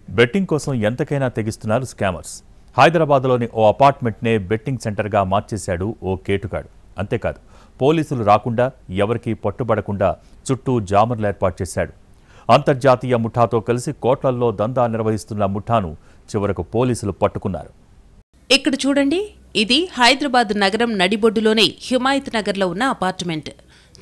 Betting కోసం ఎంతకైనా తెగిస్తున్నారు scammers. హైదరాబాద్లోని ఓ అపార్ట్మెంట్నే బెట్టింగ్ సెంటర్గా మార్చేశాడు ఓ కేటుగాడు. అంతేకాదు, పోలీసులు రాకుండా ఎవరికీ పట్టుబడకుండా చుట్టూ జామర్లు ఏర్పాటు చేశాడు. అంతర్జాతీయ ముఠాతో కలిసి కోట్లల్లో దందా నిర్వహిస్తున్న ముఠాను చివరకు పోలీసులు పట్టుకున్నారు. ఇక్కడ చూడండి, ఇది హైదరాబాద్ నగరం నడిబొడ్డులోని హిమాయత్ నగర్లో ఉన్న అపార్ట్మెంట్.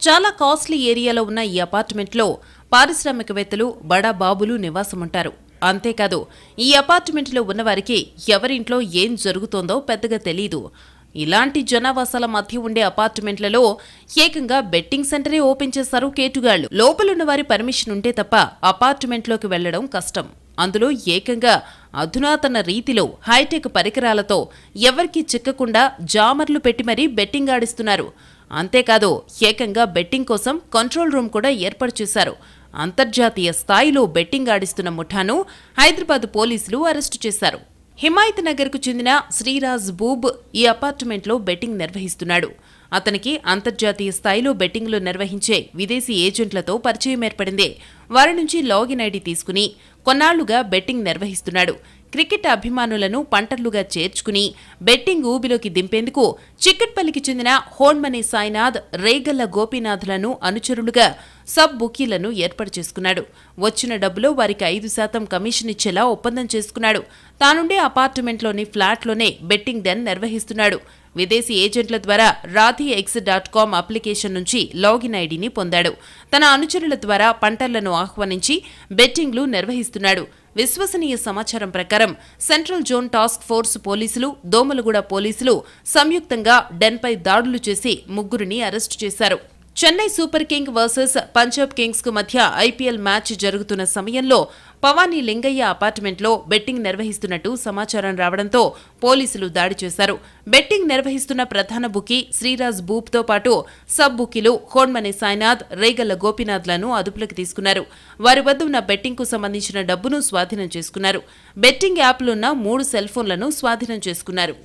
చాలా కాస్ట్లీ ఏరియాలో ఉన్న ఈ అపార్ట్మెంట్లో పారిశ్రామికవేత్తలు, బడా బాబులు నివాసముంటారు. అంతేకాదు, ఈ అపార్ట్మెంట్లో ఉన్నవారికి ఎవరింట్లో ఏం జరుగుతోందో పెద్దగా తెలీదు. ఇలాంటి జనావాసాల మధ్య ఉండే అపార్ట్మెంట్లలో ఏకంగా బెట్టింగ్ సెంటరే ఓపెన్ చేశారు కేటుగాళ్లు. లోపలున్న వారి పర్మిషన్ ఉంటే తప్ప అపార్ట్మెంట్లోకి వెళ్లడం కష్టం. అందులో ఏకంగా అధునాతన రీతిలో హైటెక్ పరికరాలతో ఎవరికీ చిక్కకుండా జామర్లు పెట్టి మరీ బెట్టింగ్ ఆడిస్తున్నారు. అంతేకాదు, ఏకంగా బెట్టింగ్ కోసం కంట్రోల్ రూమ్ కూడా ఏర్పాటు చేశారు. అంతర్జాతీయ స్థాయిలో బెట్టింగ్ ఆడిస్తున్న ముఠాను హైదరాబాద్ పోలీసులు అరెస్టు చేశారు. హిమాయత్ నగర్కు చెందిన శ్రీరాజ్ బూబ్ ఈ అపార్ట్మెంట్లో బెట్టింగ్ నిర్వహిస్తున్నాడు. అతనికి అంతర్జాతీయ స్థాయిలో బెట్టింగ్లు నిర్వహించే విదేశీ ఏజెంట్లతో పరిచయం ఏర్పడింది. వారి నుంచి లాగిన్ ఐడి తీసుకుని కొన్నాళ్లుగా బెట్టింగ్ నిర్వహిస్తున్నాడు. క్రికెట్ అభిమానులను పంటర్లుగా చేర్చుకుని బెట్టింగ్ ఊబిలోకి దింపేందుకు చిక్కట్పల్లికి చెందిన హోన్మనీ సాయినాథ్, రేగల్ల గోపీనాథ్లను అనుచరులుగా సబ్ బుకీలను ఏర్పాటు చేసుకున్నాడు. వచ్చిన డబ్బులో వారికి 5% కమిషన్ ఇచ్చేలా ఒప్పందం చేసుకున్నాడు. తానుండే అపార్ట్మెంట్లోని ఫ్లాట్లోనే బెట్టింగ్ డెన్ నిర్వహిస్తున్నాడు. విదేశీ ఏజెంట్ల ద్వారా రాధీx.com అప్లికేషన్ నుంచి లాగిన్ ఐడిని పొందాడు. తన అనుచరుల ద్వారా పంటర్లను ఆహ్వానించి బెట్టింగ్లు నిర్వహిస్తున్నాడు. విశ్వసనీయ సమాచారం ప్రకారం సెంట్రల్ జోన్ టాస్క్ ఫోర్స్ పోలీసులు, దోమలగూడ పోలీసులు సంయుక్తంగా డెన్పై దాడులు చేసి ముగ్గురిని అరెస్టు చేశారు. Chennai super king versus Punjab Kings కు మధ్య ఐపీఎల్ మ్యాచ్ జరుగుతున్న సమయంలో పవానీ లింగయ్య అపార్ట్మెంట్లో బెట్టింగ్ నిర్వహిస్తున్నట్టు సమాచారం రావడంతో పోలీసులు దాడి చేశారు. బెట్టింగ్ నిర్వహిస్తున్న ప్రధాన బుకీ శ్రీరాజ్ బూబ్తో పాటు సబ్ బుకీలు హోన్మనీ సాయినాథ్, రేగల్ల గోపీనాథ్లను అదుపులోకి తీసుకున్నారు. వారి వద్ద ఉన్న బెట్టింగ్కు సంబంధించిన డబ్బును స్వాధీనం చేసుకున్నారు. బెట్టింగ్ యాప్లున్న 3 సెల్ ఫోన్లను స్వాధీనం చేసుకున్నారు.